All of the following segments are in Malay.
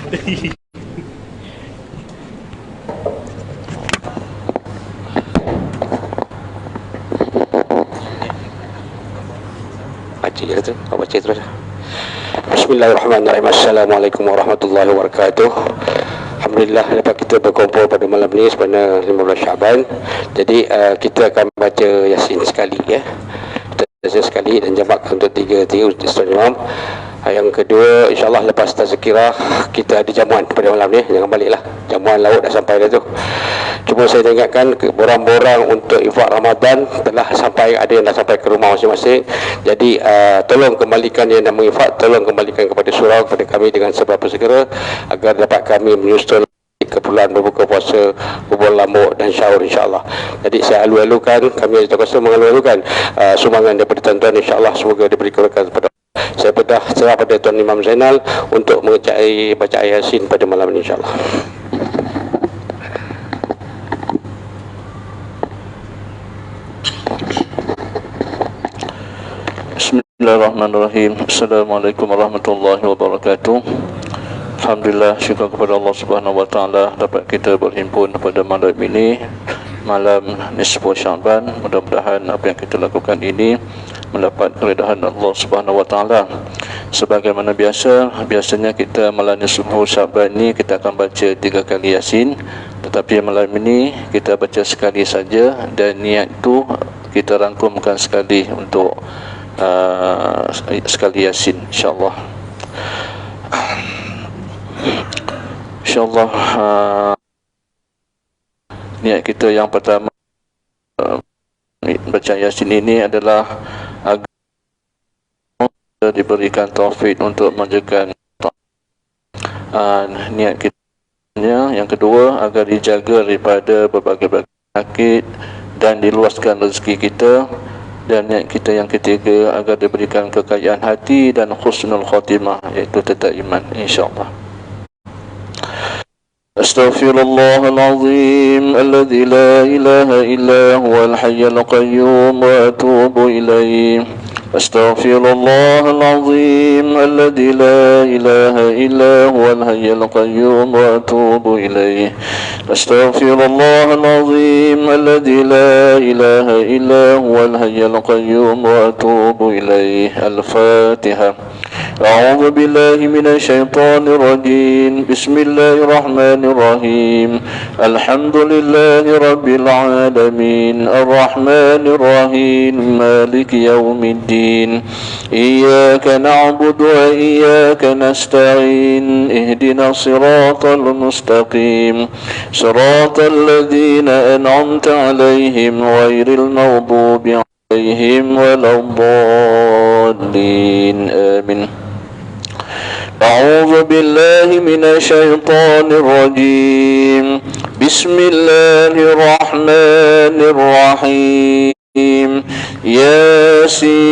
Baca je tu, kau baca terus. Bismillahirrahmanirrahim. Assalamualaikum warahmatullahi wabarakatuh. Alhamdulillah dapat kita berkumpul pada malam ni sebenarnya 15 Syaban. Jadi kita akan baca Yasin sekali ya. Yasin sekali dan jamak untuk tiga Ustaz Imam. Yang kedua, insyaAllah lepas tazkirah kita ada jamuan pada malam ni. Jangan baliklah, jamuan laut dah sampai dah tu. Cuma saya ingatkan borang-borang untuk infak Ramadan telah sampai, ada yang dah sampai ke rumah masing-masing. Jadi tolong kembalikan yang dah menginfak, tolong kembalikan kepada surau, kepada kami dengan seberapa segera, agar dapat kami menyusul keperluan berbuka puasa, kubur lamuk dan syaur insyaAllah. Jadi saya alu-alukan, kami ada kuasa mengalu-alukan sumbangan daripada tuan-tuan, insyaAllah semoga diberi keberkatan kepada. Saya pedah serah pada Tuan Imam Zainal untuk mengecai baca Yasin pada malam ini insyaAllah. Bismillahirrahmanirrahim. Assalamualaikum warahmatullahi wabarakatuh. Alhamdulillah, syukur kepada Allah Subhanahu wa taala dapat kita berhimpun pada malam ini, malam nisfu Syaban. Mudah-mudahan apa yang kita lakukan ini mendapat keredahan Allah Subhanahu wa taala. Sebagaimana biasanya kita malam nisfu Syaban ini kita akan baca 3 kali Yasin, tetapi malam ini kita baca sekali saja, dan niat itu kita rangkumkan sekali untuk sekali Yasin insya-Allah. InsyaAllah niat kita yang pertama baca Yasin ini adalah agar kita diberikan taufik untuk menjaga niat kita. Yang kedua, agar dijaga daripada berbagai penyakit dan diluaskan rezeki kita. Dan niat kita yang ketiga, agar diberikan kekayaan hati dan husnul khatimah, iaitu tetap iman insyaAllah. Astaghfirullahalazim alladzi la ilaha illa huwal hayyul qayyum wa atubu ilaih. Astaghfirullahalazim alladzi la ilaha illa huwal hayyul qayyum wa atubu ilaih. Astaghfirullahalazim alladzi la ilaha illa huwal hayyul qayyum wa atubu ilaih. Al-Fatihah. أعوذ بالله من الشيطان الرجيم. بسم الله الرحمن الرحيم. الحمد لله رب العالمين الرحمن الرحيم مالك يوم الدين. إياك نعبد وإياك نستعين. اهدنا الصراط المستقيم صراط الذين أنعمت عليهم غير المغضوب عليهم ولا الضالين. آمين. أعوذ بالله من الشيطان الرجيم. بسم الله الرحمن الرحيم. ياسين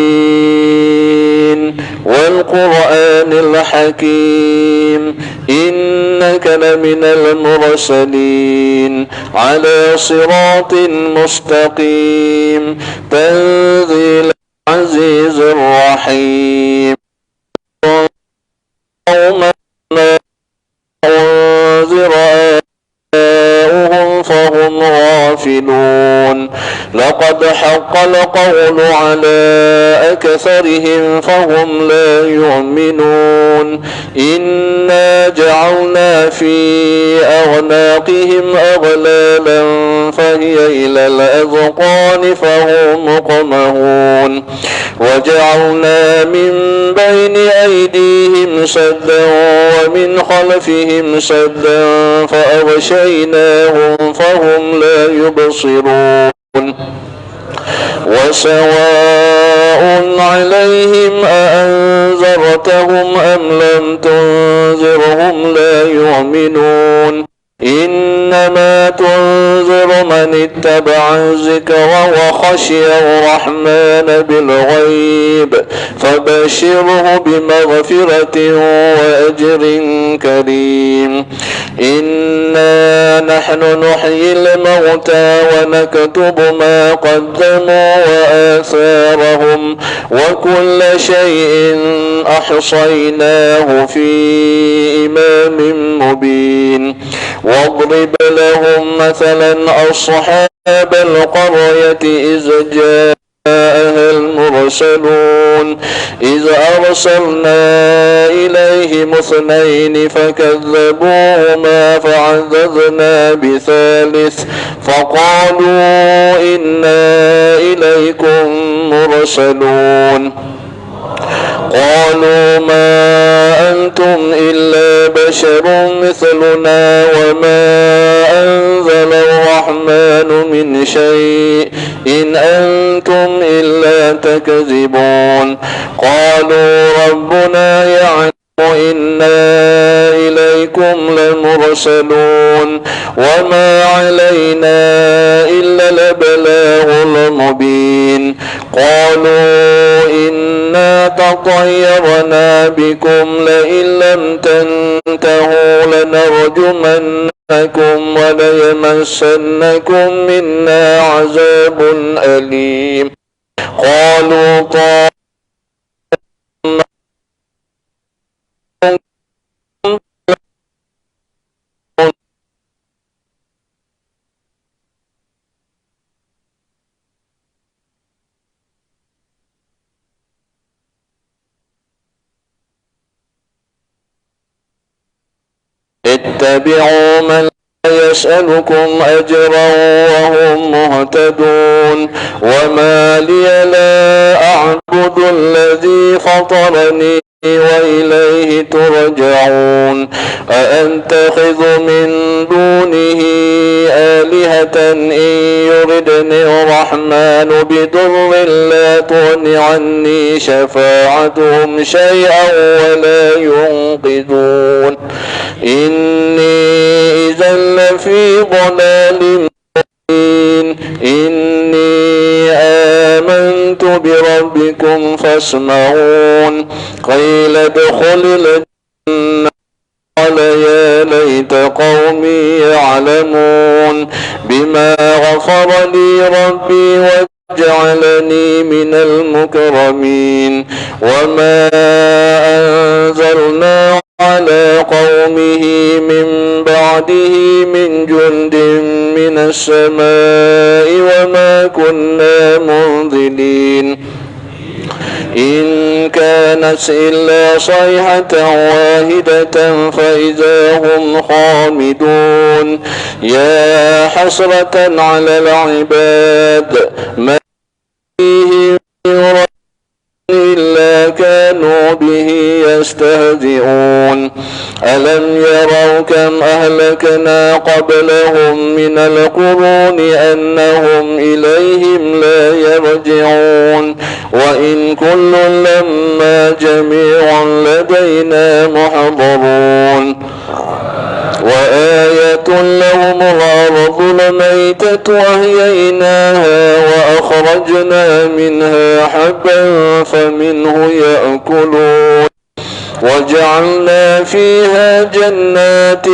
والقرآن الحكيم إنك لمن المرسلين على صراط مستقيم تنزيل العزيز الرحيم. قوم ما أنذر آباؤهم فهم غافلون. لقد حق القول على أكثرهم فهم لا يؤمنون. إنا جعلنا في أعناقهم أغلالا فهي إلى الأذقان فهم مقمحون. وجعلنا من بين أيديهم سدا ومن خلفهم سدا فأغشيناهم فهم لا يبصرون. وسواء عليهم أأنذرتهم أم لم تنذرهم لا يؤمنون. إنما تنذر من اتبع الذكر وخشي الرحمن بالغيب فبشره بمغفرة وأجر كريم. إنا نحن نحيي الموتى ونكتب ما قدموا وآثارهم وكل شيء أحصيناه في إمام مبين واضرب لهم مثلا أصحاب القرية إذ جاءها المرسلون إذ أرسلنا إليهم اثنين فكذبوهما فعززنا بثالث فقالوا إنا إليكم مرسلون قالوا ما أنتم إلا بشر مثلنا وما أنزل الرحمن من شيء إن أنتم إلا تكذبون قالوا ربنا يعلم إنا إليكم لمرسلون وما علينا إلا البلاغ المبين قالوا إنا تطيرنا بكم لئن لم تنتهوا لنرجمنكم وليمسنكم منا عذاب أليم قالوا اتبعوا من لا يسألكم أجرا وهم مهتدون وما لي لا أعبد الذي فطرني وإليه ترجعون أأتخذ من دونه آلهة إن يردني الرحمن بضر لا تغن عني شفاعتهم شيئا ولا ينقذون إني إذا لفي ضلال مبين إني آمنت بربكم فاسمعون قيل ادخل الجنة قال يا ليت قومي يعلمون بما غفر لي ربي وجعلني من المكرمين وما أنزلنا على قومه من بعده من جند من السماء وما كنا منزلين إن كانت إلا صيحة واحدة فإذا هم خامدون يا حسرة على العباد ما فيهم إلا كانوا به يستهزئون ألم يروا كم أهلكنا قبلهم من القرون أنهم إليهم لا يرجعون وإن كل لما جميع لدينا محضرون وآية لهم الأرض الميتة أحييناها وأخرجنا منها حبا فمنه يأكلون وجعلنا فيها جنات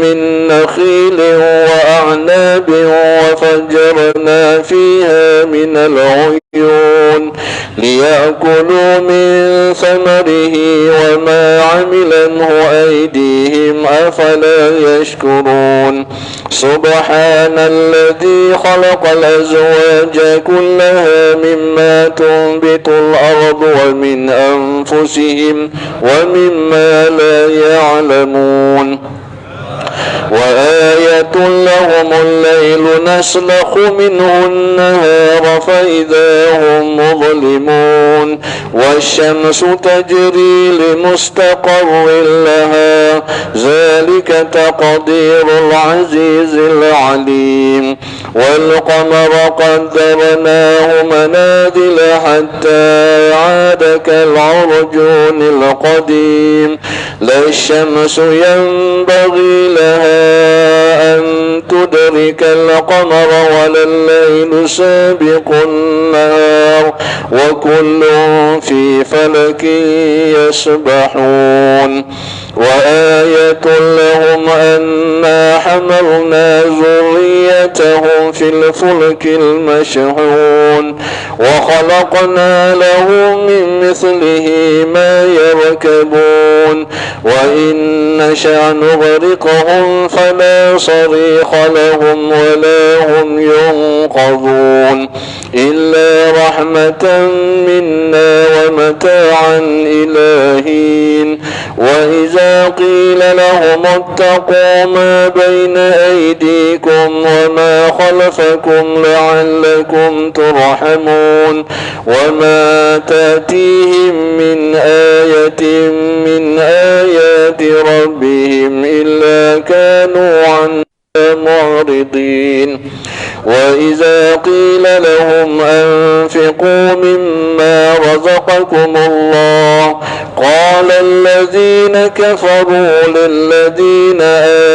من نخيل وأعناب وفجرنا فيها من العيون ليأكلوا من ثمره وما عمله أيديهم أفلا يشكرون سبحان الذي خلق الأزواج كلها مما تنبت الأرض ومن أنفسهم ومما لا يعلمون وآية لهم الليل نسلخ منه النهار فإذا هم مظلمون والشمس تجري لمستقر لها ذلك تقدير العزيز العليم والقمر قدرناه منازل حتى عاد كالعرجون القديم لا الشمس ينبغي لها أن تدرك القمر ولا الليل سابق النهار وكل في فلك يسبحون وآية لهم أنا حملنا ذريتهم في في الفلك المشحون وخلقنا لهم من مثله ما يركبون وإن نشأ نغرقهم فلا صريخ لهم ولا هم ينقذون إلا رحمة منا ومتاعا إلى حين وإذا قيل لهم اتقوا ما بين أيديكم وما خلفكم لعلكم ترحمون وما تأتيهم من آية من آيات ربهم إلا كانوا عنها معرضين وإذا قيل لهم أنفقوا مما رزقكم الله قال الذين كفروا للذين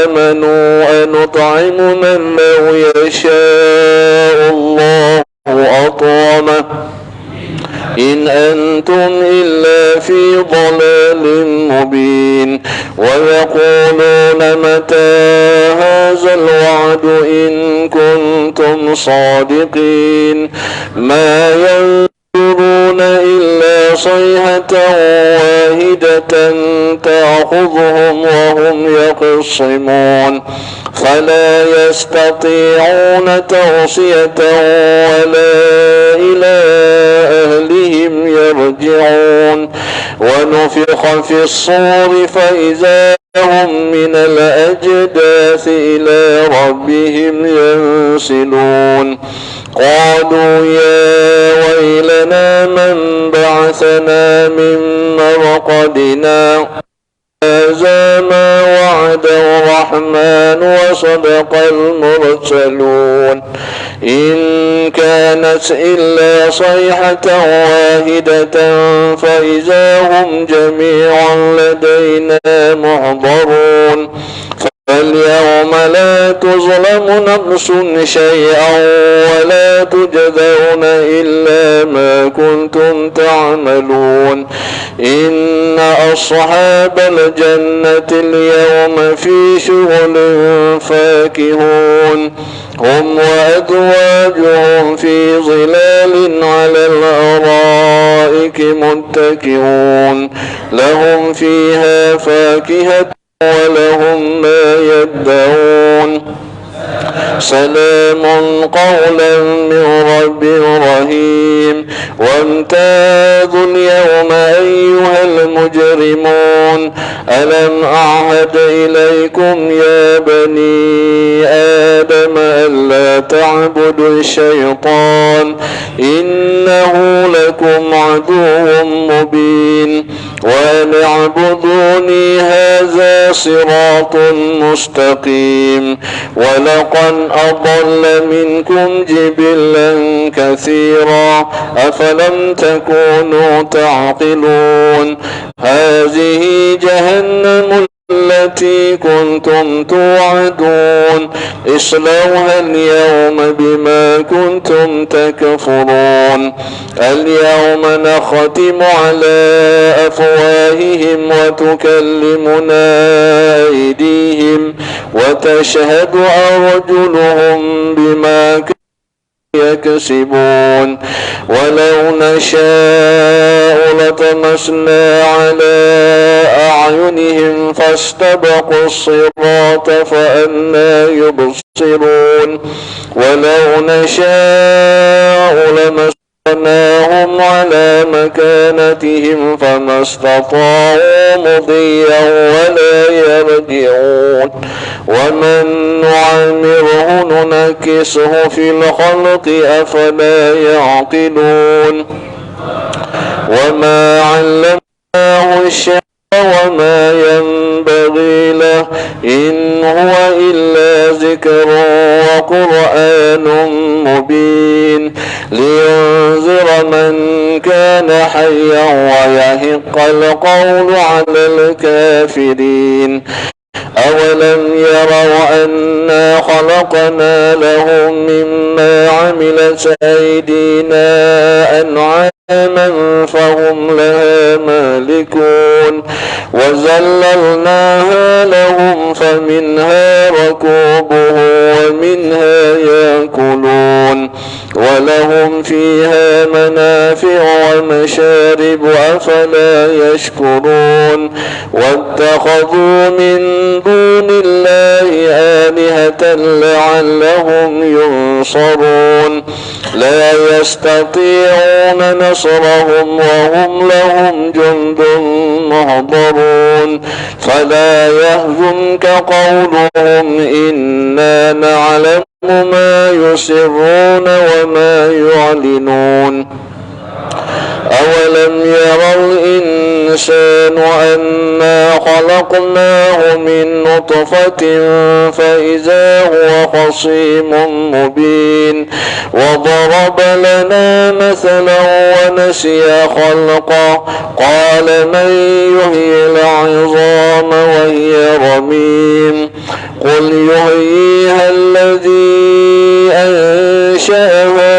آمنوا أنطعم من لو يشاء الله أطعمه إن أنتم إلا في ضلال مبين ويقولون متى هذا الوعد إن كنتم صادقين ما ينظرون إلا صيحة واحدة تأخذهم وهم يخصمون فلا يستطيعون توصية ولا إلى أهلهم يرجعون ونفخ في الصور فإذا هم من الأجداث إلى ربهم ينسلون قالوا يا ويلنا من بعثنا من مرقدنا هذا ما وعد الرحمن وصدق المرسلون إن كانت إلا صيحة واحدة فإذا هم جميع لدينا محضرون فاليوم لا تظلم نفس شيئا ولا تجزون إلا ما كنتم تعملون إن أصحاب الجنة اليوم في شغل فاكهون هم وأزواجهم في ظلال على الأرائك متكئون لهم فيها فاكهة ولهم ما يدعون سلام قولا من رب رحيم وامتازوا اليوم أيها المجرمون ألم أعهد إليكم يا بني آدم ألا تعبدوا الشيطان إنه لكم عدو مبين وأن اعبدوني هذا صراط مستقيم ولقد أضل منكم جبلا كثيرا أفلم تكونوا تعقلون هذه جهنم التي كنتم توعدون اصلوها اليوم بما كنتم تكفرون اليوم نختم على أفواههم وتكلمنا أيديهم وتشهد أرجلهم بما يكسبون ولو نشاء لطمسنا على أعينهم فاستبقوا الصراط فأنى يبصرون ولو نشاء لمسناهم على مكانتهم فما استطاعوا مضيا ولا يرجعون ومن نعمره ننكسه في الخلق أفلا يعقلون وما علمناه الشعر وما ينبغي له إن هو إلا ذكر وقرآن مبين لينذر من كان حيا ويحق القول على الكافرين أولم يروا أنا خلقنا لهم مما عملت أيدينا أنعاما فهم لها مالكون وذللناها لهم فمنها ركوبهم ومنها يأكلون ولهم فيها منافع ومشارب أفلا يشكرون واتخذوا من دون الله آلهة لعلهم ينصرون لا يستطيعون نصرهم وهم لهم جند محضرون فلا يحزنك قولهم إنا نعلم ما يسرون وما يعلنون أولم يرى الإنسان أنا خلقناه من نطفة فإذا هو خصيم مبين وضرب لنا مثلا ونسي خلقه قال من يحيي العظام وهي رميم قل يحييها الذي أنشأها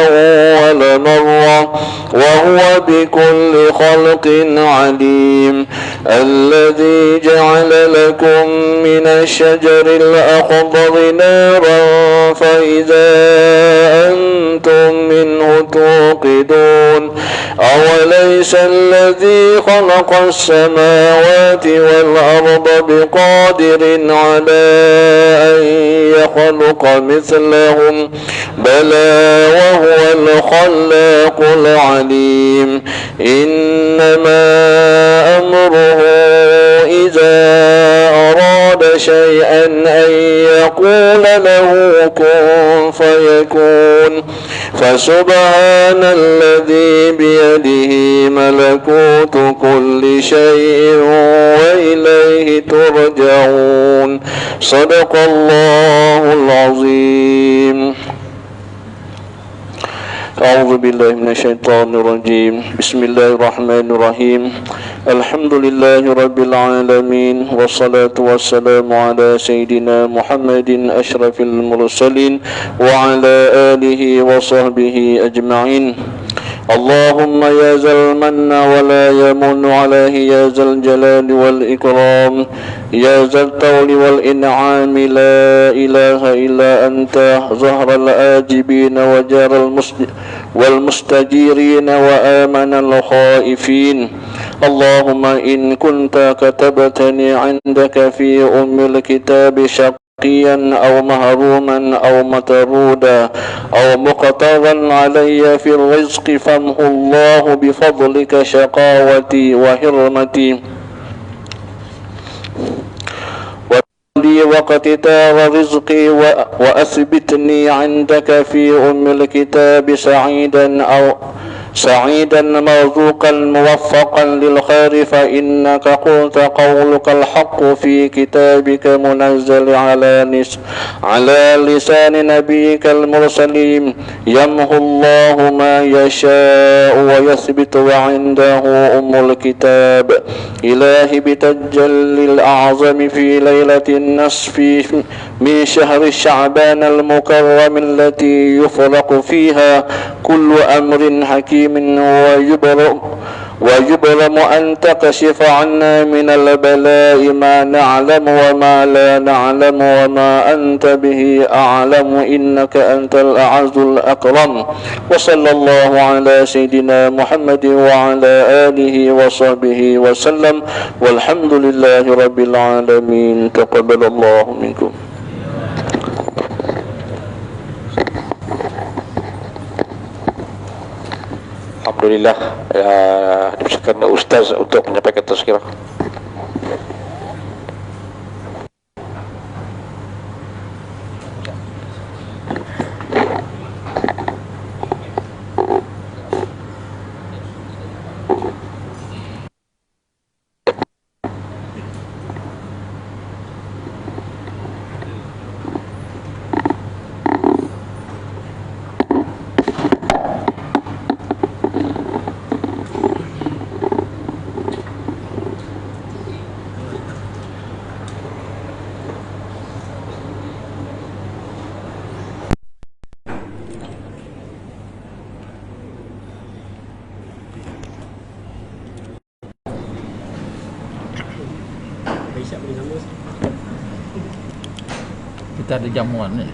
أول مرة وهو بكل خلق عليم الذي جعل لكم من الشجر الأخضر نارا فإذا أنتم منه توقدون أوليس الذي خلق السماوات والأرض بقادر على أن يخلق مثلهم بلى وهو الخلاق العليم إنما أمره إذا أراد شيئا أن يقول له كن فيكون فسبحان الذي بيده ملكوت كل شيء وإليه ترجعون صدق الله العظيم. أعوذ بالله من الشيطان الرجيم بسم الله الرحمن الرحيم الحمد لله رب العالمين والصلاة والسلام على سيدنا محمد أشرف المرسلين وعلى آله وصحبه أجمعين اللهم يا ذا المن ولا يمن عليه يا ذا الجلال والإكرام يا ذا الطول والإنعام لا إله إلا أنت ظهر الآجبين وجار والمستجيرين وآمن الخائفين اللهم إن كنت كتبتني عندك في أم الكتاب شقيا أو مهروما أو مترودا أو مقتضا علي في الرزق فامه الله بفضلك شقاوتي وحرمتي لي واقتدار رزقي وأثبتني عندك في أم الكتاب سعيدا مرزوقا موفقا للخير فإنك قلت قولك الحق في كتابك منزل على لسان نبيك المرسلين يمحو الله ما يشاء ويثبت وعنده أم الكتاب إلهي بتجلي الأعظم في ليلة النصف من شهر شعبان المكرم التي يفرق فيها كل أمر حكيم ويبرم أن تكشف عنا من البلاء ما نعلم وما لا نعلم وما أنت به أعلم إنك أنت الأعز الأكرم وصلى الله على سيدنا محمد وعلى آله وصحبه وسلم والحمد لله رب العالمين تقبل الله منكم. Alhamdulillah dipersilakan Ustaz untuk menyampaikan tazkirah. Kita ada jamuan ni.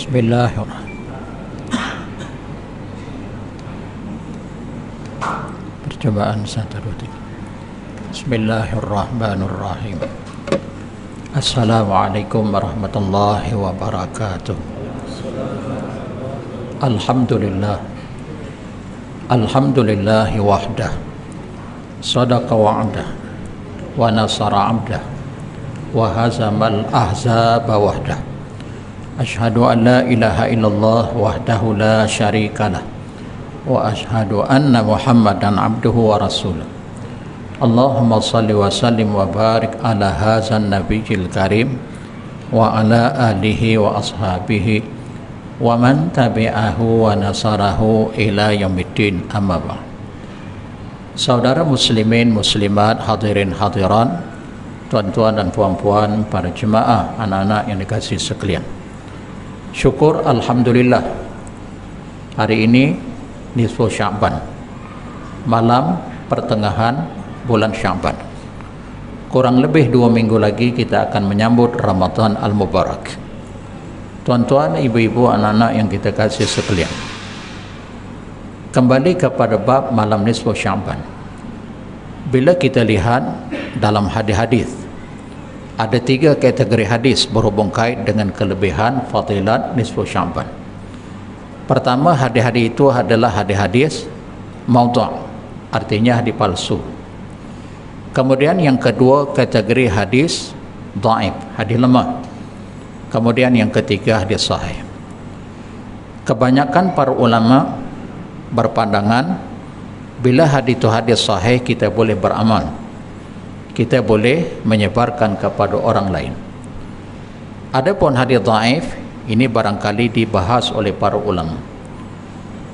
Bismillahirrahmanirrahim. Percobaan 1, 2, 3. Bismillahirrahmanirrahim. Assalamualaikum warahmatullahi wabarakatuh. Alhamdulillah. Alhamdulillahi wahdah. Sadaqa wa'adah. Wa nasara abdah. Wa hazamal ahzaba wahdah. Ashhadu an la ilaha illallah wahdahu la syarikalah. Wa ashhadu anna Muhammadan abduhu wa rasuluh. Allahumma salli wa sallim wa barik ala hazan nabiyil karim wa ala alihi wa ashabihi wa man tabi'ahu wa nasarahu ila yaumiddin, amma ba'd. Saudara muslimin muslimat, hadirin hadiran, tuan-tuan dan puan-puan, para jemaah, anak-anak yang dikasihi sekalian, syukur alhamdulillah, hari ini nisfu Sya'ban, malam pertengahan bulan Sya'ban. Kurang lebih 2 minggu lagi kita akan menyambut Ramadan Al-Mubarak. Tuan-tuan, ibu-ibu, anak-anak yang kita kasih sekalian, kembali kepada bab malam nisfu Sya'ban. Bila kita lihat dalam hadis-hadis, ada 3 kategori hadis berhubung kait dengan kelebihan fadilat nisfu Sya'ban. Pertama, hadis-hadis itu adalah hadis-hadis maudhu', artinya hadis palsu. Kemudian yang kedua, kategori hadis dhaif, hadis lemah. Kemudian yang ketiga, hadis sahih. Kebanyakan para ulama berpandangan bila hadis itu hadis sahih, kita boleh beramal, kita boleh menyebarkan kepada orang lain. Adapun hadis dhaif, ini barangkali dibahas oleh para ulama.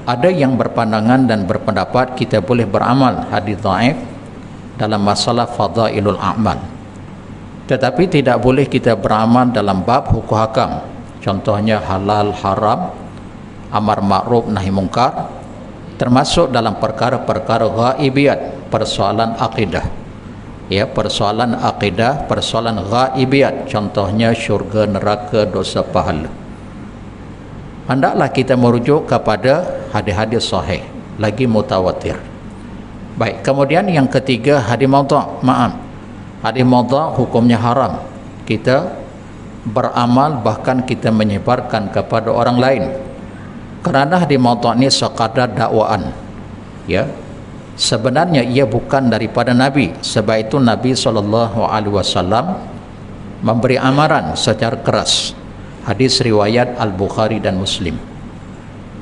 Ada yang berpandangan dan berpendapat kita boleh beramal hadis dhaif dalam masalah fadailul a'mal, tetapi tidak boleh kita beramal dalam bab hukum hakam, contohnya halal haram, amar ma'ruf nahi mungkar, termasuk dalam perkara-perkara ghaibiyat, persoalan akidah, ya, persoalan akidah, persoalan ghaibiyat, contohnya syurga, neraka, dosa, pahala. Hendaklah kita merujuk kepada hadis-hadis sahih, lagi mutawatir. Baik, kemudian yang ketiga, hadis maudhu'. Hadis maudhu' hukumnya haram kita beramal, bahkan kita menyebarkan kepada orang lain, kerana hadis maudhu' ini sekadar dakwaan, ya, sebenarnya ia bukan daripada Nabi. Sebab itu Nabi SAW memberi amaran secara keras. Hadis riwayat Al-Bukhari dan Muslim.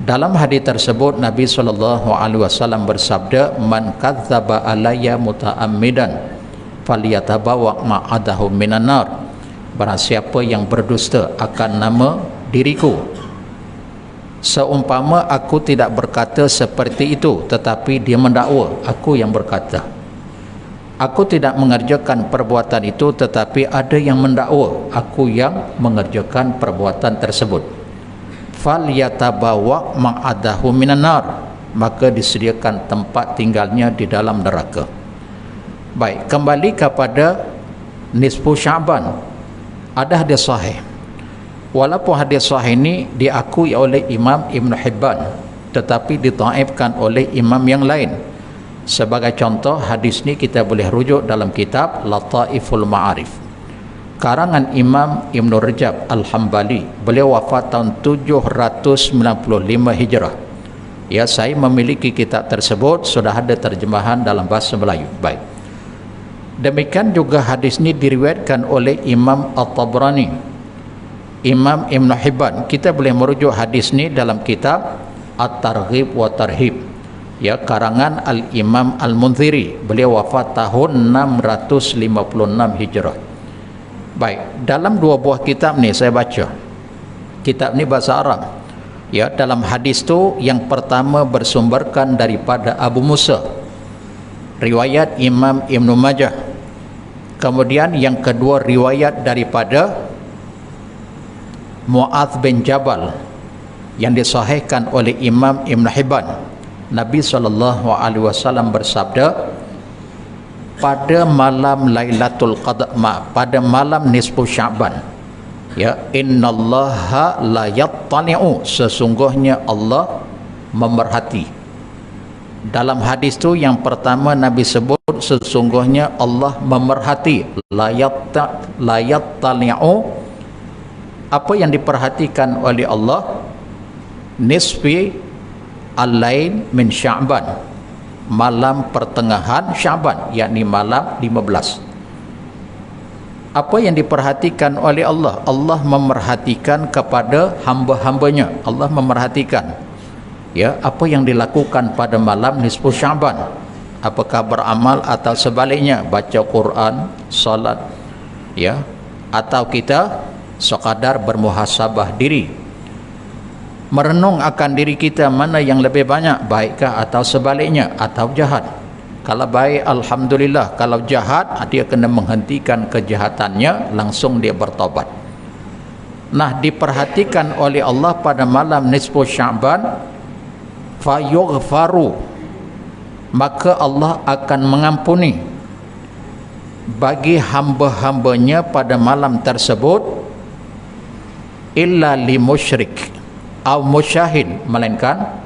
Dalam hadis tersebut Nabi SAW bersabda, man kadzdzaba alayya muta'ammidan falyatabawa ma'adahu minan nar. Barang siapa yang berdusta akan nama diriku, seumpama aku tidak berkata seperti itu, tetapi dia mendakwa aku yang berkata. Aku tidak mengerjakan perbuatan itu, tetapi ada yang mendakwa aku yang mengerjakan perbuatan tersebut. Falyatabawa ma'adahu minan nar, maka disediakan tempat tinggalnya di dalam neraka. Baik, kembali kepada nisfu Sya'ban. Ada hadis sahih. Walaupun hadis sahih ini diakui oleh Imam Ibn Hibban, tetapi dithaifkan oleh imam yang lain. Sebagai contoh, hadis ini kita boleh rujuk dalam kitab Lataiful Ma'arif, karangan Imam Ibn Rajab Al-Hambali. Beliau wafat tahun 795 Hijrah. Ya, saya memiliki kitab tersebut, sudah ada terjemahan dalam bahasa Melayu. Baik. Demikian juga hadis ini diriwayatkan oleh Imam At-Tabrani, Imam Ibn Hibban. Kita boleh merujuk hadis ini dalam kitab At-Targhib wa Tarhib, ya, karangan Al-Imam Al-Munziri. Beliau wafat tahun 656 Hijrah. Baik, dalam 2 buah kitab ni saya baca. Kitab ni bahasa Arab. Ya, dalam hadis tu yang pertama bersumberkan daripada Abu Musa, riwayat Imam Ibn Majah. Kemudian yang kedua riwayat daripada Mu'adz bin Jabal yang disahihkan oleh Imam Ibn Hibban. Nabi SAW bersabda, pada malam Lailatul Qadar, pada malam nisfu Sya'ban, Ya, innallaha la yattali'u, sesungguhnya Allah memerhati. Dalam hadis tu yang pertama Nabi sebut sesungguhnya Allah memerhati. La yattali'u, apa yang diperhatikan oleh Allah? Nisfi al-lail min Sya'ban, malam pertengahan Sya'ban, yakni malam 15. Apa yang diperhatikan oleh Allah? Allah memerhatikan kepada hamba-hambanya. Allah memerhatikan, ya, apa yang dilakukan pada malam nisfu Sya'ban, apakah beramal atau sebaliknya, baca Quran, salat, ya, atau kita sekadar bermuhasabah diri, merenung akan diri kita, mana yang lebih banyak, baikkah atau sebaliknya, atau jahat. Kalau baik, alhamdulillah. Kalau jahat, dia kena menghentikan kejahatannya, langsung dia bertobat. Nah, diperhatikan oleh Allah pada malam nisfu Sya'ban, fayughfaru, maka Allah akan mengampuni bagi hamba-hambanya pada malam tersebut, illa li musyrik atau musyahid, melainkan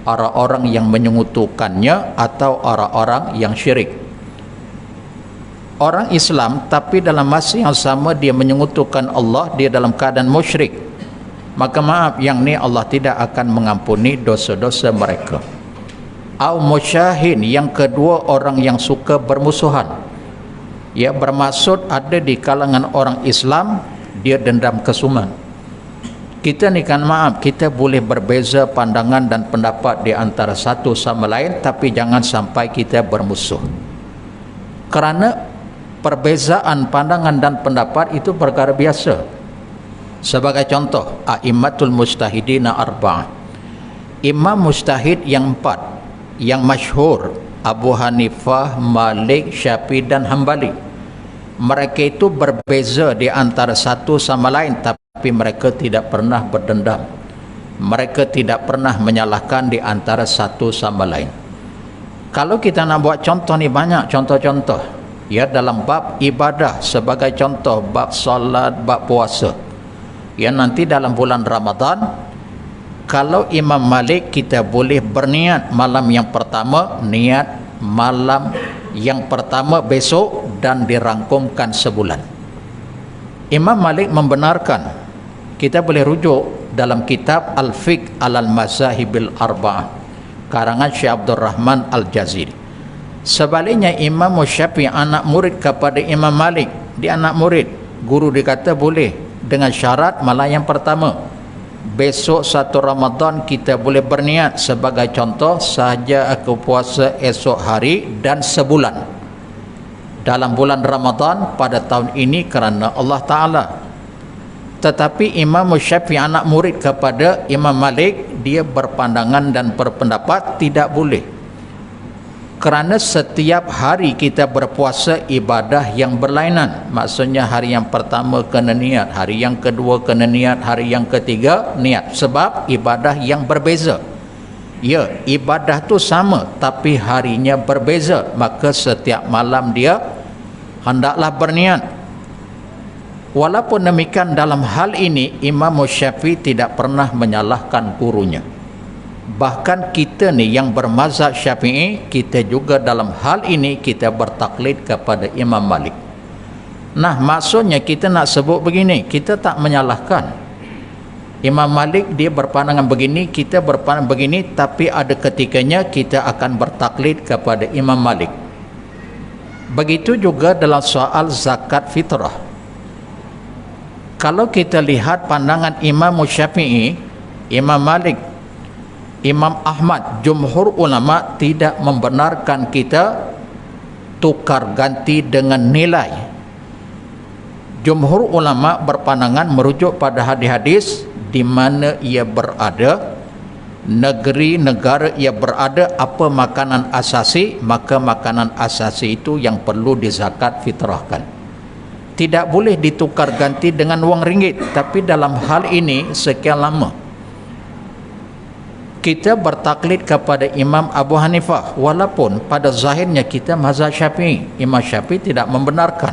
orang-orang yang menyekutukannya atau orang-orang yang syirik. Orang Islam tapi dalam masa yang sama dia menyekutukan Allah, dia dalam keadaan musyrik, maka maaf, yang ni Allah tidak akan mengampuni dosa-dosa mereka. Au musyahin, yang kedua orang yang suka bermusuhan, ya, bermaksud ada di kalangan orang Islam dia dendam kesuman. Kita ni kan maaf, kita boleh berbeza pandangan dan pendapat di antara satu sama lain, tapi jangan sampai kita bermusuh. Kerana perbezaan pandangan dan pendapat itu perkara biasa. Sebagai contoh, a'immatul mujtahidina arba'ah, imam mujtahid yang 4 yang masyhur, Abu Hanifah, Malik, Syafi'i dan Hambali. Mereka itu berbeza di antara satu sama lain, tapi mereka tidak pernah berdendam. Mereka tidak pernah menyalahkan di antara satu sama lain. Kalau kita nak buat contoh ni, banyak contoh-contoh, ya, dalam bab ibadah, sebagai contoh bab salat, bab puasa. Ya, nanti dalam bulan Ramadan, kalau Imam Malik, kita boleh berniat malam yang pertama, niat malam yang pertama besok, dan dirangkumkan sebulan. Imam Malik membenarkan. Kita boleh rujuk dalam kitab Al-Fiqh Al-Mazahibil Arba'ah karangan Syekh Abdul Rahman Al-Jaziri. Sebaliknya Imam Syafi'i anak murid kepada Imam Malik, dia anak murid, guru dikata boleh dengan syarat malam yang pertama. Besok 1 Ramadan kita boleh berniat, sebagai contoh sahaja aku puasa esok hari dan sebulan dalam bulan Ramadan pada tahun ini kerana Allah Ta'ala. Tetapi Imam Syafi'i anak murid kepada Imam Malik, dia berpandangan dan berpendapat tidak boleh, kerana setiap hari kita berpuasa ibadah yang berlainan. Maksudnya hari yang pertama kena niat, hari yang kedua kena niat, hari yang ketiga niat, sebab ibadah yang berbeza. Ya, ibadah tu sama tapi harinya berbeza, maka setiap malam dia hendaklah berniat. Walaupun demikian, dalam hal ini Imam Syafi'i tidak pernah menyalahkan gurunya. Bahkan kita ni yang bermazhab Syafi'i, kita juga dalam hal ini kita bertaklid kepada Imam Malik. Nah, maksudnya kita nak sebut begini, kita tak menyalahkan Imam Malik, dia berpandangan begini, kita berpandangan begini, tapi ada ketikanya kita akan bertaklid kepada Imam Malik. Begitu juga dalam soal zakat fitrah. Kalau kita lihat pandangan Imam Syafi'i, Imam Malik, Imam Ahmad, jumhur ulama tidak membenarkan kita tukar ganti dengan nilai. Jumhur ulama berpandangan merujuk pada hadis-hadis di mana ia berada, negeri negara ia berada, apa makanan asasi, maka makanan asasi itu yang perlu dizakat fitrahkan. Tidak boleh ditukar ganti dengan wang ringgit. Tapi dalam hal ini sekian lama kita bertaklid kepada Imam Abu Hanifah, walaupun pada zahirnya kita mazhab Syafi'i. Imam Syafi'i tidak membenarkan.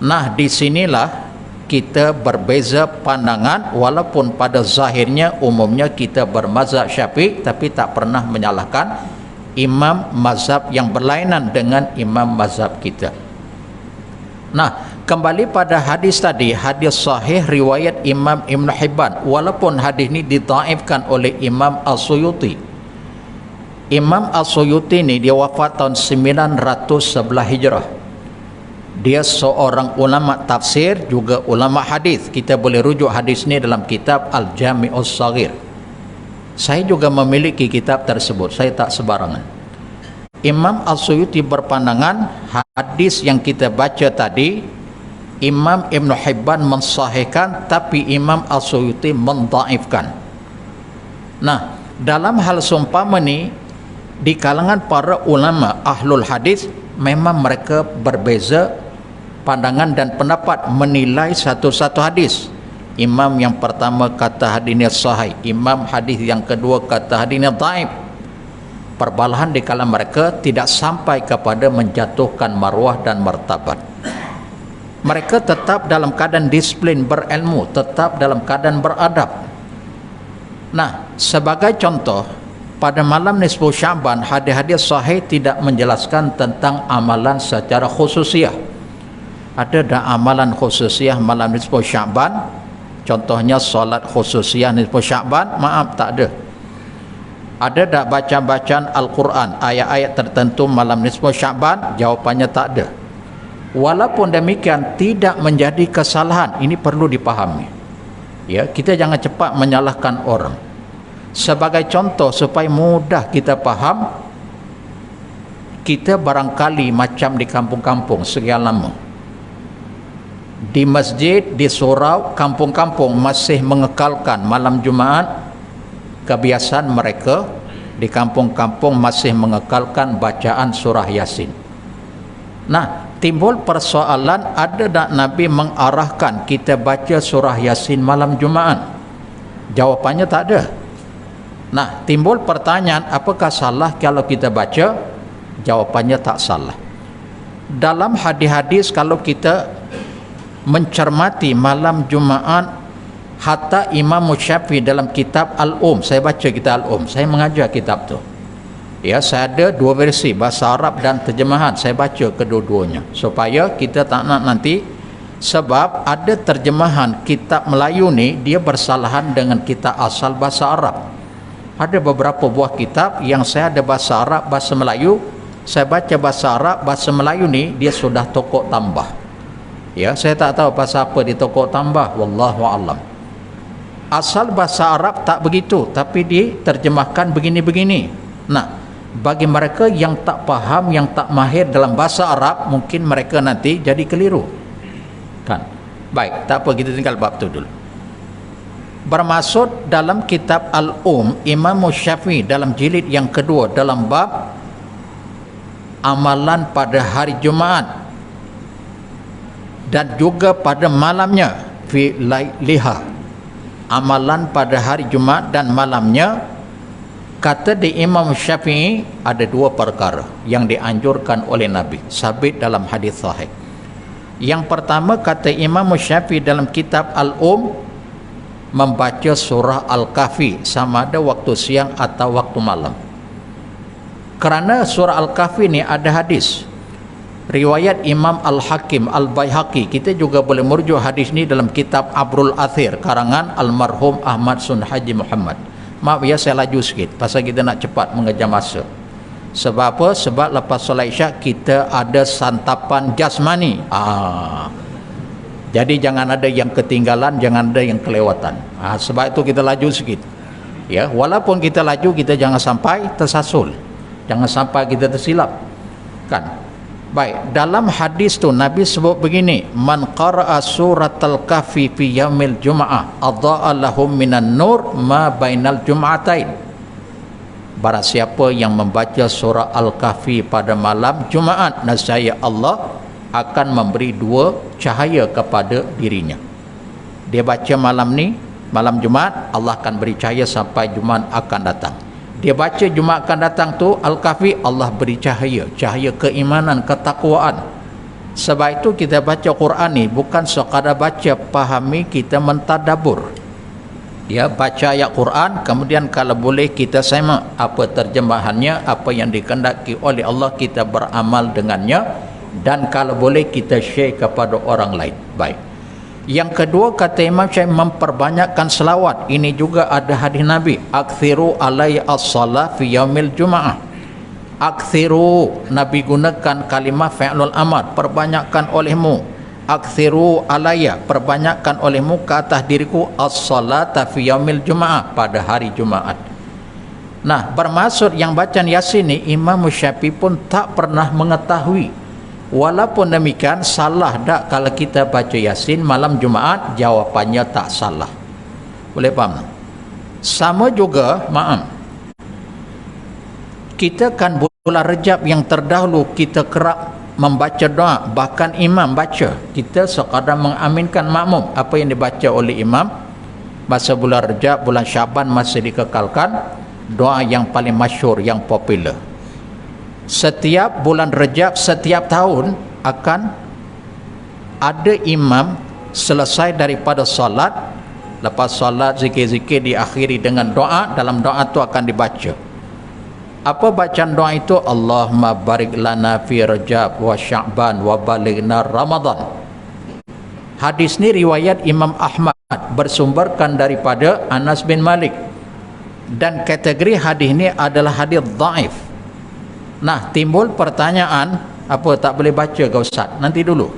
Nah, di sinilah kita berbeza pandangan, walaupun pada zahirnya umumnya kita bermazhab Syafi'i, tapi tak pernah menyalahkan imam mazhab yang berlainan dengan imam mazhab kita. Nah, kembali pada hadis tadi, hadis sahih riwayat Imam Ibn Hibban, walaupun hadis ini didhaifkan oleh Imam As-Suyuti. Imam As-Suyuti ni dia wafat tahun 911 Hijrah. Dia seorang ulama tafsir, juga ulama hadis. Kita boleh rujuk hadis ni dalam kitab Al-Jami'us Saghir. Saya juga memiliki kitab tersebut, saya tak sebarangan. Imam As-Suyuti berpandangan hadis yang kita baca tadi, Imam Ibn Hibban mensahihkan, tapi Imam As-Suyuti mendhaifkan. Nah, dalam hal seumpama ni, di kalangan para ulama ahlul hadis, memang mereka berbeza pandangan dan pendapat menilai satu-satu hadis. Imam yang pertama kata hadisnya sahih, imam hadis yang kedua kata hadisnya dhaif. Perbalahan di kalangan mereka tidak sampai kepada menjatuhkan maruah dan martabat. Mereka tetap dalam keadaan disiplin berilmu, tetap dalam keadaan beradab. Nah, sebagai contoh, pada malam nisfu Sya'ban, hadis-hadis sahih tidak menjelaskan tentang amalan secara khususiyah. Ada dah amalan khususiyah malam nisfu Sya'ban? Contohnya solat khususiyah nisfu Sya'ban? Maaf, tak ada. Ada tak baca-bacaan Al-Quran, ayat-ayat tertentu malam nisfu Sya'ban? Jawapannya tak ada. Walaupun demikian, tidak menjadi kesalahan. Ini perlu dipahami. Ya, kita jangan cepat menyalahkan orang. Sebagai contoh supaya mudah kita faham, kita barangkali macam di kampung-kampung sekian lama, di masjid, di surau, kampung-kampung masih mengekalkan malam Jumaat. Kebiasaan mereka di kampung-kampung masih mengekalkan bacaan surah Yasin. Nah, timbul persoalan, ada tak Nabi mengarahkan kita baca surah Yasin malam Jumaat? Jawapannya tak ada. Nah, timbul pertanyaan, apakah salah kalau kita baca? Jawapannya tak salah. Dalam hadis-hadis, kalau kita mencermati malam Jumaat, hatta Imam Syafi'i dalam kitab Al-Um, saya baca kitab Al-Um, saya mengajar kitab tu. Ya, saya ada dua versi, bahasa Arab dan terjemahan. Saya baca kedua-duanya supaya kita tak nak nanti, sebab ada terjemahan kitab Melayu ni dia bersalahan dengan kitab asal bahasa Arab. Ada beberapa buah kitab yang saya ada bahasa Arab, bahasa Melayu, saya baca bahasa Arab, bahasa Melayu ni dia sudah tokok tambah. Ya, saya tak tahu bahasa apa di tokok tambah, wallahu a'lam. Asal bahasa Arab tak begitu, tapi diterjemahkan begini-begini. Nah, bagi mereka yang tak faham, yang tak mahir dalam bahasa Arab, mungkin mereka nanti jadi keliru. Kan? Baik, tak apa, kita tinggal bab tu dulu. Bermaksud dalam kitab Al-Um, Imam Syafi'i dalam jilid yang kedua, dalam bab amalan pada hari Jumaat dan juga pada malamnya, fi lailiha, amalan pada hari Jumaat dan malamnya, kata di Imam Syafi'i ada dua perkara yang dianjurkan oleh Nabi, sabit dalam hadis sahih. Yang pertama, kata Imam Syafi'i dalam kitab Al-Um, membaca surah Al-Kahfi sama ada waktu siang atau waktu malam. Kerana surah Al-Kahfi ni ada hadis riwayat Imam Al-Hakim Al-Baihaqi. Kita juga boleh merujuk hadis ni dalam kitab Abrul Athir karangan almarhum Ahmad Sun Haji Muhammad. Maaf ya, saya laju sikit pasal kita nak cepat mengejar masa. Sebab apa? Sebab lepas solat Isyak kita ada santapan jasmani. Jadi jangan ada yang ketinggalan, jangan ada yang kelewatan. Sebab itu kita laju sikit. Ya, walaupun kita laju, kita jangan sampai tersasul. Jangan sampai kita tersilap. Kan? Baik, dalam hadis tu Nabi sebut begini, man qara'a suratal kahfi fi yaumil jum'ah adha'a lahum minan nur ma bainal jum'atain. Barang siapa yang membaca surah Al-Kahfi pada malam Jumaat, nescaya Allah akan memberi dua cahaya kepada dirinya. Dia baca malam ni, malam Jumaat, Allah akan beri cahaya sampai Jumaat akan datang. Dia baca Jumaat akan datang tu Al-Kahfi, Allah beri cahaya, cahaya keimanan, ketakwaan. Sebab itu kita baca Quran ni bukan sekadar baca, pahami, kita mentadabur. Ya, baca ayat Quran, kemudian kalau boleh kita semak apa terjemahannya, apa yang dikehendaki oleh Allah, kita beramal dengannya, dan kalau boleh kita share kepada orang lain. Baik. Yang kedua, kata Imam Syafi'i, memperbanyakkan selawat. Ini juga ada hadis Nabi, akthiru alayya as-salah fi yaumil jum'ah. Akthiru, Nabi gunakan kalimah fi'lul amr, perbanyakkan olehmu. Akthiru alayya, perbanyakkan olehmu ke atas diriku as-salata fi yaumil jum'ah, pada hari Jumaat. Nah, bermaksud yang bacaan Yasin ni Imam Syafi'i pun tak pernah mengetahui. Walaupun demikian, salah tak kalau kita baca Yasin malam Jumaat? Jawapannya tak salah. Boleh faham? Sama juga, maaf, kita kan bulan Rejab yang terdahulu kita kerap membaca doa, bahkan imam baca, kita sekadar mengaminkan makmum apa yang dibaca oleh imam. Masa bulan Rejab, bulan Syaban masih dikekalkan doa yang paling masyhur, yang popular. Setiap bulan Rejab, setiap tahun akan ada imam selesai daripada solat, lepas solat zikir-zikir diakhiri dengan doa. Dalam doa tu akan dibaca. Apa bacaan doa itu? Allahumma barik lana fi Rajab wa Sya'ban wa balighna Ramadan. Hadis ni riwayat Imam Ahmad, bersumberkan daripada Anas bin Malik, dan kategori hadis ni adalah hadis dhaif. Nah, timbul pertanyaan, apa tak boleh baca ke Ustaz? Nanti dulu.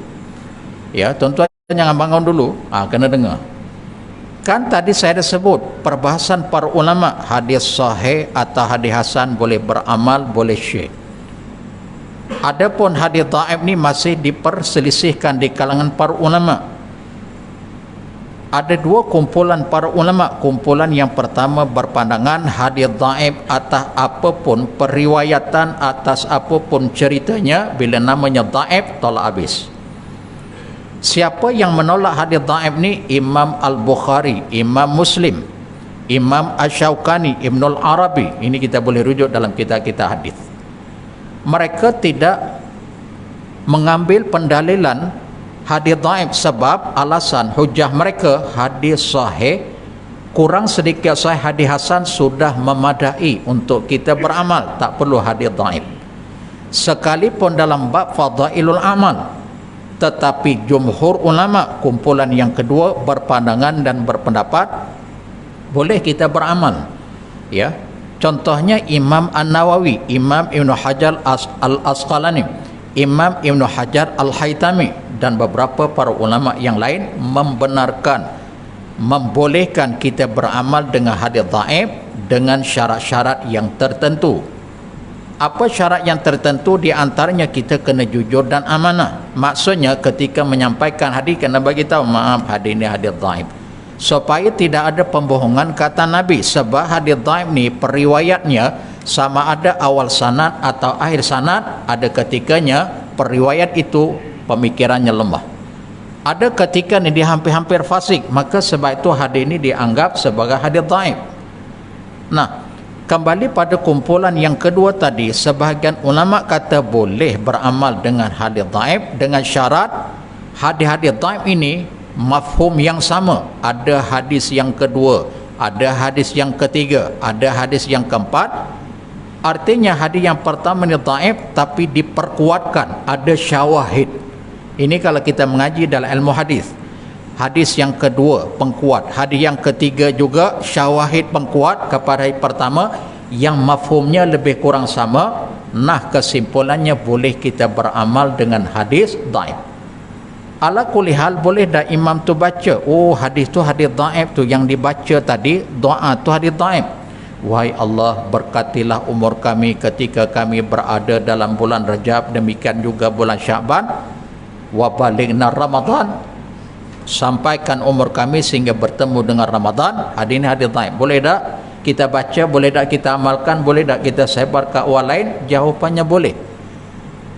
Ya, tuan-tuan jangan bangun dulu. Kena dengar. Kan tadi saya dah sebut perbahasan para ulama, hadis sahih atau hadis hasan, boleh beramal, boleh syekh. Adapun hadis dhaif ni masih diperselisihkan di kalangan para ulama. Ada dua kumpulan para ulama. Kumpulan yang pertama berpandangan hadis dhaif atas apapun periwayatan, atas apapun ceritanya, bila namanya dhaif, tolak habis. Siapa yang menolak hadis dhaif ni? Imam Al-Bukhari, Imam Muslim, Imam Asy-Syaukani, Ibnul Arabi. Ini kita boleh rujuk dalam kitab-kitab hadis. Mereka tidak mengambil pendalilan hadis dhaif sebab alasan hujah mereka hadis sahih kurang sedikit sahih, hadis hasan sudah memadai untuk kita beramal, tak perlu hadis dhaif. Sekalipun dalam bab fadailul amal, tetapi jumhur ulama, kumpulan yang kedua, berpandangan dan berpendapat boleh kita beramal. Ya, contohnya Imam An-Nawawi, Imam Ibn Hajar Al-Asqalani, Imam Ibn Hajar Al-Haytami, dan beberapa para ulama yang lain membenarkan, membolehkan kita beramal dengan hadis dhaif dengan syarat-syarat yang tertentu. Apa syarat yang tertentu? Di antaranya kita kena jujur dan amanah. Maksudnya ketika menyampaikan hadis kena bagi tahu, maaf, hadis ini hadis dhaif, supaya tidak ada pembohongan kata Nabi. Sebab hadis dhaif ni periwayatnya sama ada awal sanad atau akhir sanad. Ada ketikanya periwayat itu pemikirannya lemah. Ada ketika ni dia hampir-hampir fasik, maka sebab itu hadis ini dianggap sebagai hadis dhaif. Nah, kembali pada kumpulan yang kedua tadi, sebahagian ulama kata boleh beramal dengan hadis dhaif dengan syarat hadis-hadis dhaif ini mafhum yang sama. Ada hadis yang kedua, ada hadis yang ketiga, ada hadis yang keempat. Artinya hadis yang pertama ni dhaif tapi diperkuatkan, ada syawahid. Ini kalau kita mengaji dalam ilmu hadis. Hadis yang kedua pengkuat, hadis yang ketiga juga syawahid pengkuat kepada hadis pertama yang mafhumnya lebih kurang sama. Nah, kesimpulannya boleh kita beramal dengan hadis dhaif. Ala kulli hal, boleh dah imam tu baca, oh hadis tu hadis dhaif tu yang dibaca tadi, doa tu hadis dhaif. Wahai Allah, berkatilah umur kami ketika kami berada dalam bulan Rajab, demikian juga bulan Syaban, wa balighna Ramadan, sampaikan umur kami sehingga bertemu dengan Ramadan. Hadis ini hadis dhaif. Boleh tak kita baca? Boleh tak kita amalkan? Boleh tak kita sebar ke orang lain? Jawapannya boleh.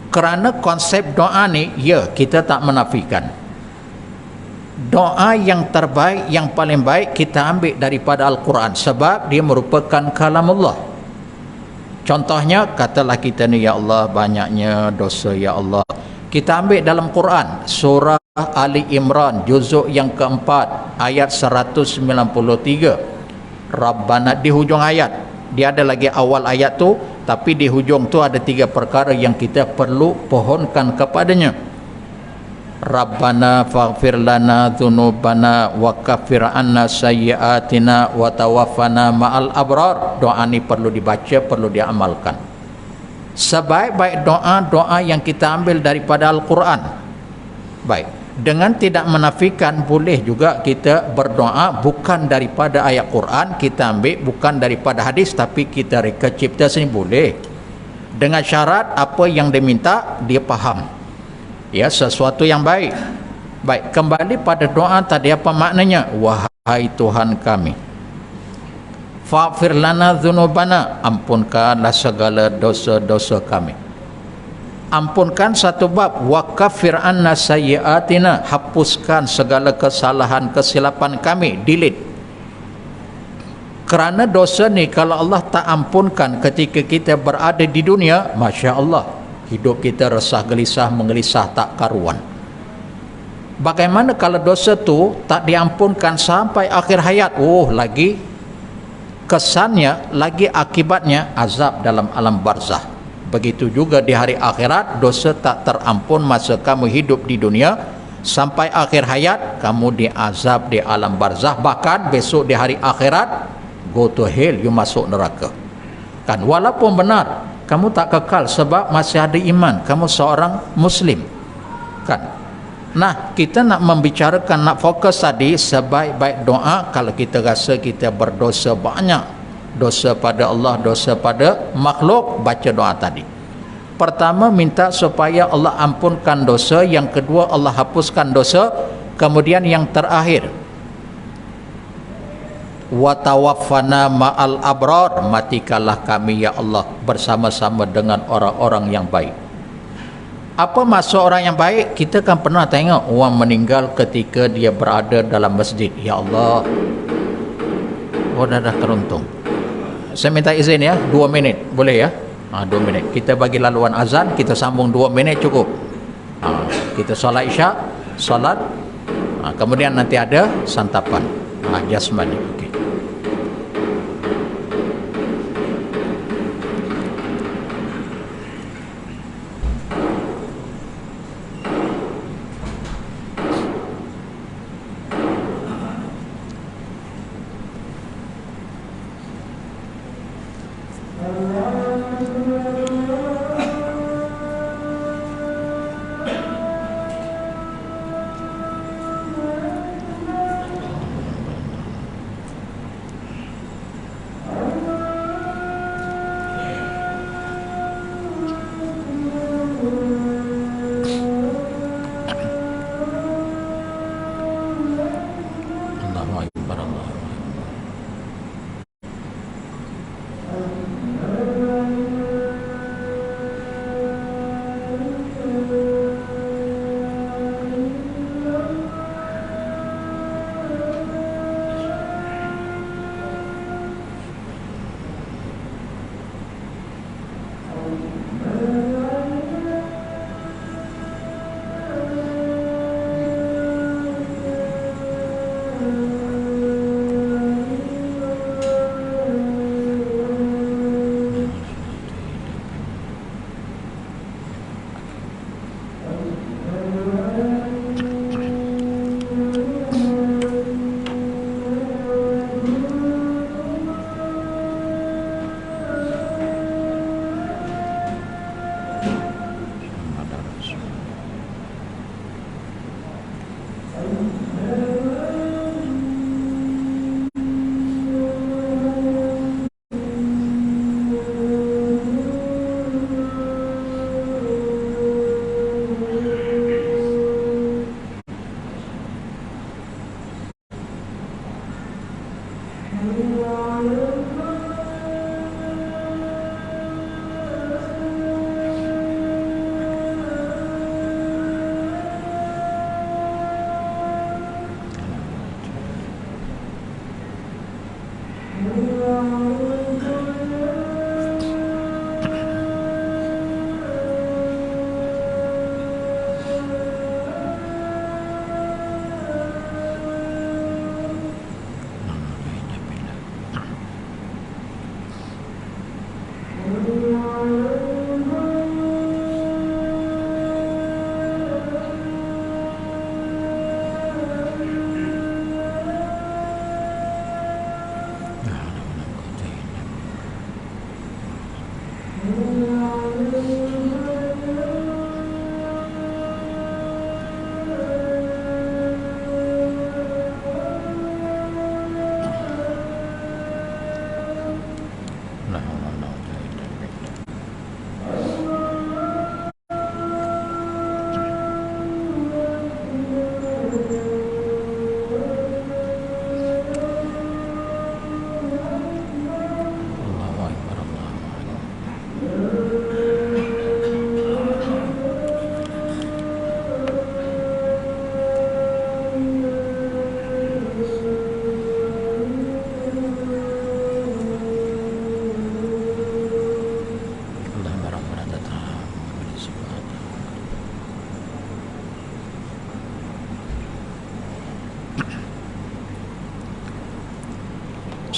Kerana konsep doa ni, ya, kita tak menafikan. Doa yang terbaik, yang paling baik kita ambil daripada Al-Quran, sebab dia merupakan kalamullah. Contohnya, katalah kita ni, ya Allah, banyaknya dosa, ya Allah, Kita ambil dalam Quran surah Ali Imran juzuk yang keempat ayat 193. Rabbana, di hujung ayat dia ada lagi awal ayat tu, tapi di hujung tu ada 3 perkara yang kita perlu pohonkan kepadanya. Rabbana faghfir lana dzunubana wa kaffir anna sayyi'atina wa tawaffana ma'al abrar. Doa ni perlu dibaca, perlu diamalkan. Sebaik-baik doa yang kita ambil daripada Al-Quran. Baik, dengan tidak menafikan boleh juga kita berdoa bukan daripada ayat Quran, kita ambil bukan daripada hadis, tapi kita reka cipta sendiri boleh. Dengan syarat apa yang diminta dia faham. Ya, sesuatu yang baik. Baik, kembali pada doa tadi, apa maknanya? Wahai Tuhan kami, faghfir lana dzunubana, ampunkanlah segala dosa-dosa kami. Ampunkan satu bab, wa kaffir anna sayyi'atina, hapuskan segala kesalahan kesilapan kami, delete. Kerana dosa ni kalau Allah tak ampunkan ketika kita berada di dunia, Masya Allah, hidup kita resah gelisah, mengelisah tak karuan. Bagaimana kalau dosa tu tak diampunkan sampai akhir hayat? Oh, lagi kesannya, lagi akibatnya azab dalam alam barzah. Begitu juga di hari akhirat, dosa tak terampun masa kamu hidup di dunia, sampai akhir hayat kamu diazab di alam barzah. Bahkan besok di hari akhirat, go to hell, you masuk neraka. Kan, walaupun benar kamu tak kekal sebab masih ada iman, kamu seorang muslim. Kan. Nah, kita nak membicarakan, nak fokus tadi sebaik-baik doa kalau kita rasa kita berdosa banyak, dosa pada Allah, dosa pada makhluk, baca doa tadi. Pertama, minta supaya Allah ampunkan dosa. Yang kedua, Allah hapuskan dosa. Kemudian yang terakhir, wa tawaffana ma'al abrar, matikanlah kami ya Allah bersama-sama dengan orang-orang yang baik. Apa maksud orang yang baik? Kita kan pernah tengok orang meninggal ketika dia berada dalam masjid. Ya Allah, oh dah keruntung. Saya minta izin ya, 2 minit boleh ya? 2 minit kita bagi laluan azan, kita sambung 2 minit cukup. Kita solat isyak, solat, kemudian nanti ada santapan jasmani. Okey.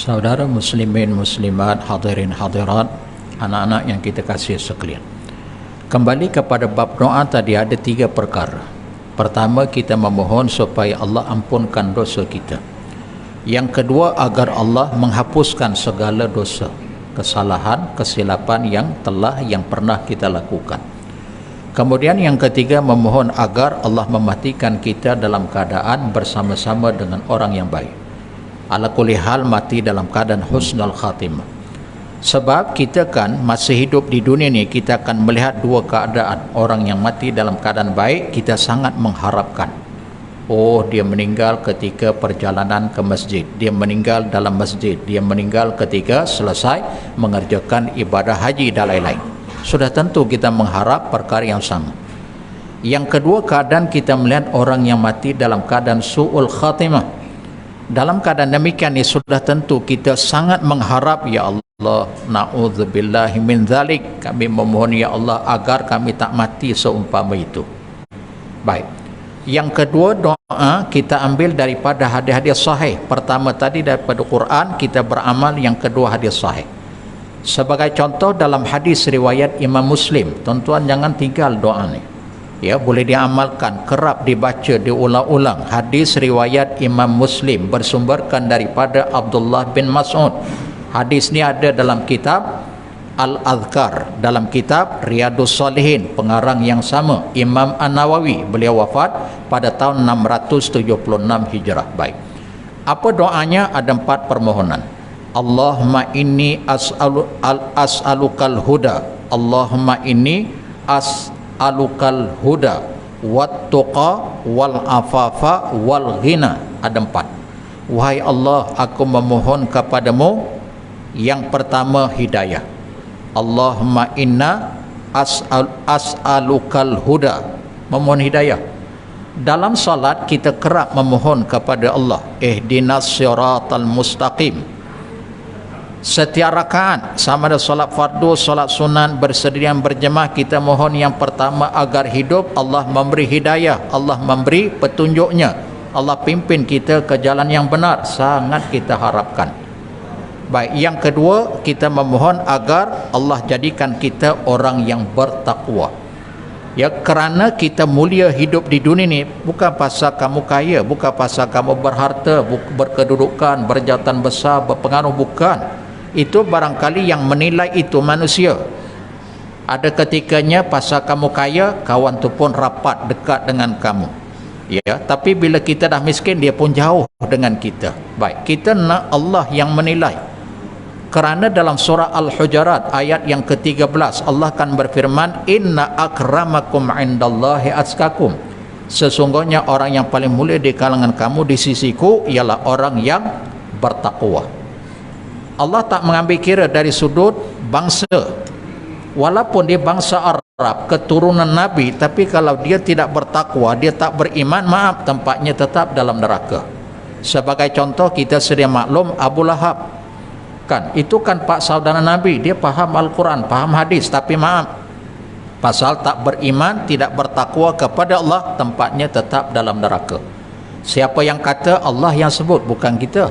Saudara muslimin muslimat, hadirin hadirat, anak-anak yang kita kasih sekalian, kembali kepada bab doa tadi ada 3 perkara. Pertama, kita memohon supaya Allah ampunkan dosa kita. Yang kedua, agar Allah menghapuskan segala dosa, kesalahan, kesilapan yang pernah kita lakukan. Kemudian yang ketiga, memohon agar Allah mematikan kita dalam keadaan bersama-sama dengan orang yang baik. Ala kulli hal, mati dalam keadaan husnul khatimah. Sebab kita kan masih hidup di dunia ni, kita akan melihat 2 keadaan. Orang yang mati dalam keadaan baik, kita sangat mengharapkan, oh, dia meninggal ketika perjalanan ke masjid, dia meninggal dalam masjid, dia meninggal ketika selesai mengerjakan ibadah haji dan lain-lain. Sudah tentu kita mengharap perkara yang sama. Yang kedua, keadaan kita melihat orang yang mati dalam keadaan su'ul khatimah. Dalam keadaan demikian ini sudah tentu kita sangat mengharap, ya Allah, na'udzubillahi min dzalik, kami memohon ya Allah agar kami tak mati seumpama itu. Baik. Yang kedua, doa kita ambil daripada hadis-hadis sahih. Pertama tadi daripada Quran, kita beramal. Yang kedua, hadis sahih. Sebagai contoh, dalam hadis riwayat Imam Muslim, tuan-tuan jangan tinggal doa ni. Ya, boleh diamalkan, kerap dibaca, diulang-ulang. Hadis riwayat Imam Muslim bersumberkan daripada Abdullah bin Mas'ud. Hadis ni ada dalam kitab Al-Adhkar, dalam kitab Riyadus Salihin, pengarang yang sama, Imam An-Nawawi. Beliau wafat pada tahun 676 Hijrah. Baik. Apa doanya? Ada 4 permohonan. Allahumma inni as'alukal huda. Allahumma inni as'alukal huda wat tuqa wal afafa wal ghina. Ada 4. Wahai Allah, aku memohon kepadamu yang pertama hidayah. Allahumma inna as'alukal huda, memohon hidayah. Dalam salat kita kerap memohon kepada Allah, ihdinas siratal mustaqim. Setiap rakaat, sama ada solat fardu, solat sunan, bersendirian, berjemaah, kita mohon yang pertama agar hidup Allah memberi hidayah, Allah memberi petunjuknya, Allah pimpin kita ke jalan yang benar. Sangat kita harapkan. Baik, yang kedua, kita memohon agar Allah jadikan kita orang yang bertakwa. Ya, kerana kita mulia hidup di dunia ni bukan pasal kamu kaya, bukan pasal kamu berharta, berkedudukan, berjabatan besar, berpengaruh, bukan. Itu barangkali yang menilai itu manusia. Ada ketikanya pasal kamu kaya, kawan tu pun rapat dekat dengan kamu. Ya, tapi bila kita dah miskin, dia pun jauh dengan kita. Baik, kita nak Allah yang menilai. Kerana dalam surah Al-Hujurat ayat yang ke-13, Allah akan berfirman, inna akramakum indallahi atqakum. Sesungguhnya orang yang paling mulia di kalangan kamu di sisiku ialah orang yang bertakwa. Allah tak mengambil kira dari sudut bangsa. Walaupun dia bangsa Arab, keturunan Nabi, tapi kalau dia tidak bertakwa, dia tak beriman, maaf, tempatnya tetap dalam neraka. Sebagai contoh, kita sedia maklum Abu Lahab. Kan, itu kan pak saudara Nabi, dia faham Al-Quran, faham hadis, tapi maaf, pasal tak beriman, tidak bertakwa kepada Allah, tempatnya tetap dalam neraka. Siapa yang kata? Allah yang sebut, bukan kita.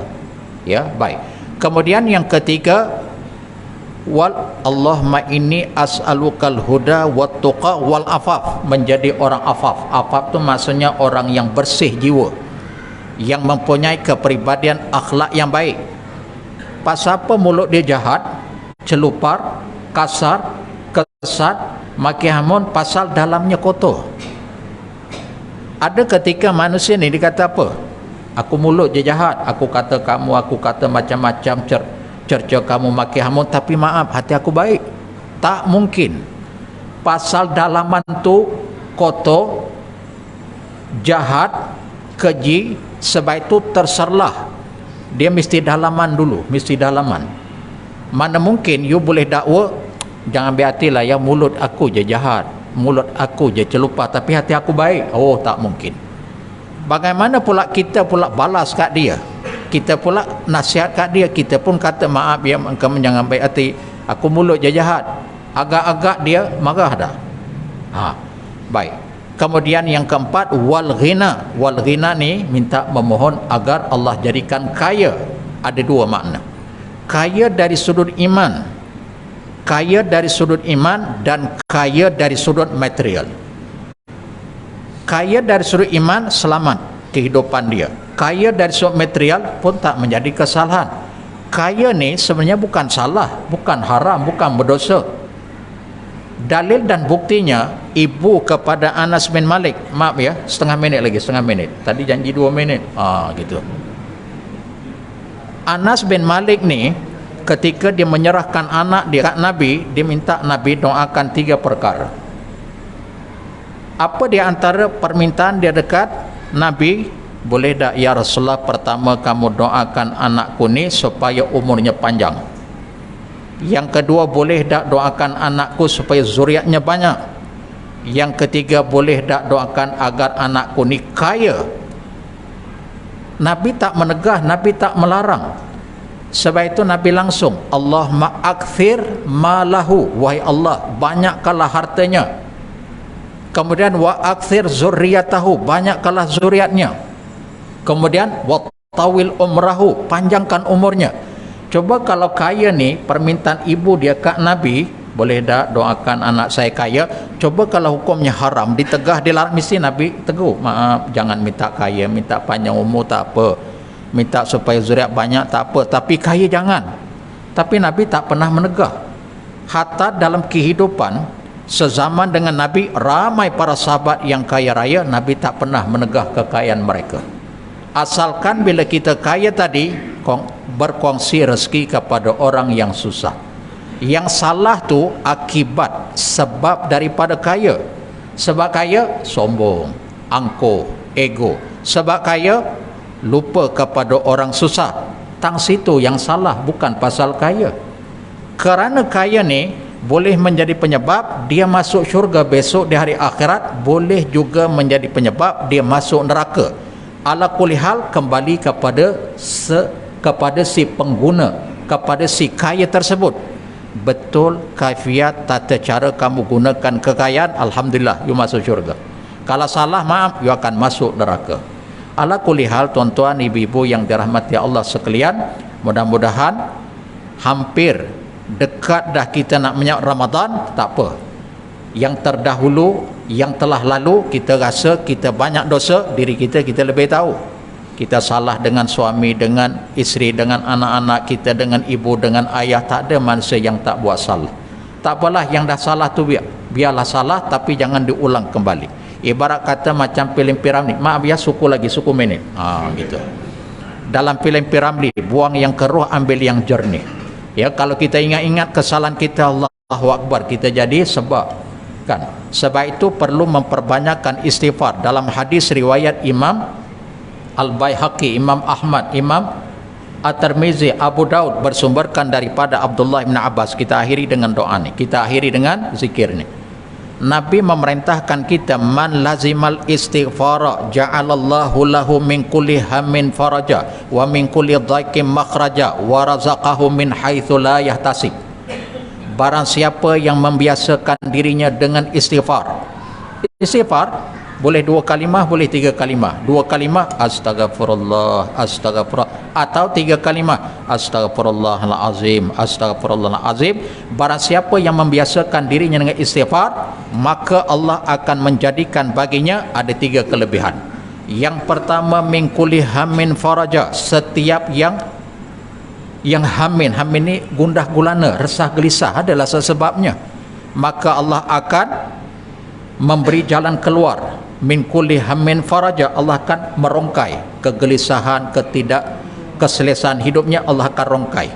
Ya, baik. Kemudian yang ketiga, Allahumma inni as'alukal huda wat tuqa wal afaf, menjadi orang afaf. Afaf tu maksudnya orang yang bersih jiwa, yang mempunyai kepribadian akhlak yang baik. Pasal apa mulut dia jahat, celupar, kasar, kesat, maki hamun, pasal dalamnya kotor. Ada ketika manusia ni dikata apa? Aku mulut je jahat, aku kata kamu, aku kata macam-macam cerca kamu, maki hamun, tapi maaf hati aku baik. Tak mungkin. Pasal dalaman tu kotor, jahat, keji, sebab itu terserlah. Dia mesti dalaman dulu, mesti dalaman. Mana mungkin you boleh dakwa, jangan berhatilah ya mulut aku je jahat, mulut aku je celupar, tapi hati aku baik. Oh, tak mungkin. Bagaimana pula kita pula balas kat dia? Kita pula nasihat kat dia, kita pun kata maaf ya, kamu jangan baik hati, aku mulut je jahat. Agak-agak dia marah dah. Baik. Kemudian yang keempat, wal ghina. Wal ghina ni minta memohon agar Allah jadikan kaya. Ada dua makna. Kaya dari sudut iman, kaya dari sudut iman, dan kaya dari sudut material. Kaya dari sudut iman, selamat kehidupan dia. Kaya dari sudut material pun tak menjadi kesalahan. Kaya ni sebenarnya bukan salah, bukan haram, bukan berdosa. Dalil dan buktinya, ibu kepada Anas bin Malik, maaf ya, setengah minit lagi, setengah minit. Tadi janji 2 minit. Gitu. Anas bin Malik ni ketika dia menyerahkan anak dia kat Nabi, dia minta Nabi doakan 3 perkara. Apa di antara permintaan dia dekat Nabi? Boleh tak ya Rasulullah, pertama kamu doakan anakku ni supaya umurnya panjang. Yang kedua, boleh tak doakan anakku supaya zuriatnya banyak. Yang ketiga, boleh tak doakan agar anakku ni kaya. Nabi tak menegah, Nabi tak melarang. Sebab itu Nabi langsung, Allahumma akthir malahu, wahai Allah, banyakkanlah hartanya. Kemudian wa akthir zurriyatahu, banyakkanlah zuriatnya. Kemudian wa tawil umrahu, panjangkan umurnya. Coba kalau kaya ni, permintaan ibu dia kat Nabi, boleh tak doakan anak saya kaya. Coba kalau hukumnya haram, ditegah, dilarang, mesti Nabi tegur, maaf, jangan minta kaya, minta panjang umur tak apa, minta supaya zuriat banyak tak apa, tapi kaya jangan. Tapi Nabi tak pernah menegah. Hatta dalam kehidupan sezaman dengan Nabi, ramai para sahabat yang kaya raya, Nabi tak pernah menegah kekayaan mereka. Asalkan bila kita kaya tadi, berkongsi rezeki kepada orang yang susah. Yang salah tu akibat, sebab daripada kaya. Sebab kaya, sombong, angkuh, ego. Sebab kaya, lupa kepada orang susah. Tang situ yang salah, bukan pasal kaya. Kerana kaya ni boleh menjadi penyebab dia masuk syurga besok di hari akhirat, boleh juga menjadi penyebab dia masuk neraka. Ala kulli hal, kembali kepada si pengguna, kepada si kaya tersebut. Betul kaifiat tata cara kamu gunakan kekayaan, alhamdulillah you masuk syurga. Kalau salah, maaf, you akan masuk neraka. Ala kulli hal, tuan-tuan, ibu-ibu yang dirahmati Allah sekalian, mudah-mudahan hampir dekat dah kita nak menyambut Ramadan. Tak apa, yang terdahulu, yang telah lalu, kita rasa kita banyak dosa, diri kita lebih tahu. Kita salah dengan suami, dengan isteri, dengan anak-anak kita, dengan ibu, dengan ayah. Tak ada manusia yang tak buat salah. Tak apalah, yang dah salah tu biarlah salah, tapi jangan diulang kembali. Ibarat kata macam filem piramid, maaf ya, suku minit. Gitu. Dalam filem piramid, buang yang keruh, ambil yang jernih. Ya, kalau kita ingat-ingat kesalahan kita, Allahu Akbar, kita jadi sebab. Sebab itu perlu memperbanyakkan istighfar. Dalam hadis riwayat Imam Al-Baihaqi, Imam Ahmad, Imam At-Tirmizi, Abu Daud, bersumberkan daripada Abdullah bin Abbas. Kita akhiri dengan doa ni, kita akhiri dengan zikir ni. Nabi memerintahkan kita, man lazimal istighfara ja'alallahu lahu min kulli hammin faraja wa min kulli dhaiqin makhraja wa razaqahu min haitsu la yahtasib. Barang siapa yang membiasakan dirinya dengan istighfar. Istighfar Boleh 2 kalimah, boleh 3 kalimah. 2 kalimah astaghfirullah, astaghfirullah, atau 3 kalimah astaghfirullahalazim, astaghfirullahalazim. Barang siapa yang membiasakan dirinya dengan istighfar, maka Allah akan menjadikan baginya ada 3 kelebihan. Yang pertama, min kulli hammin faraja, setiap yang hamin ni gundah gulana, resah gelisah adalah sebabnya, maka Allah akan memberi jalan keluar. Min kulli hammin faraja, Allah akan merongkai kegelisahan, keselesaan hidupnya, Allah akan rongkai.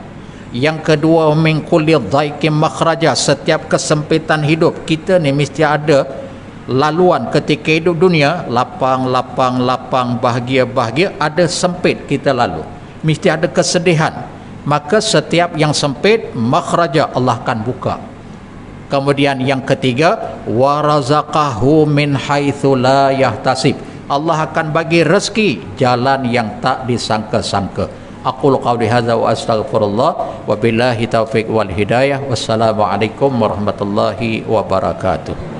Yang kedua, min kulli dhaiqin makhraja, setiap kesempitan hidup kita ni mesti ada laluan ketika hidup dunia, lapang, bahagia, ada sempit kita lalu, mesti ada kesedihan, maka setiap yang sempit, makhraja, Allah akan buka. Kemudian yang ketiga, warazaqahu min haitsu la yahtasib, Allah akan bagi rezeki jalan yang tak disangka-sangka. Aqulu qawli hadza wa astaghfirullah wa billahi taufiq wal hidayah. Wassalamualaikum warahmatullahi wabarakatuh.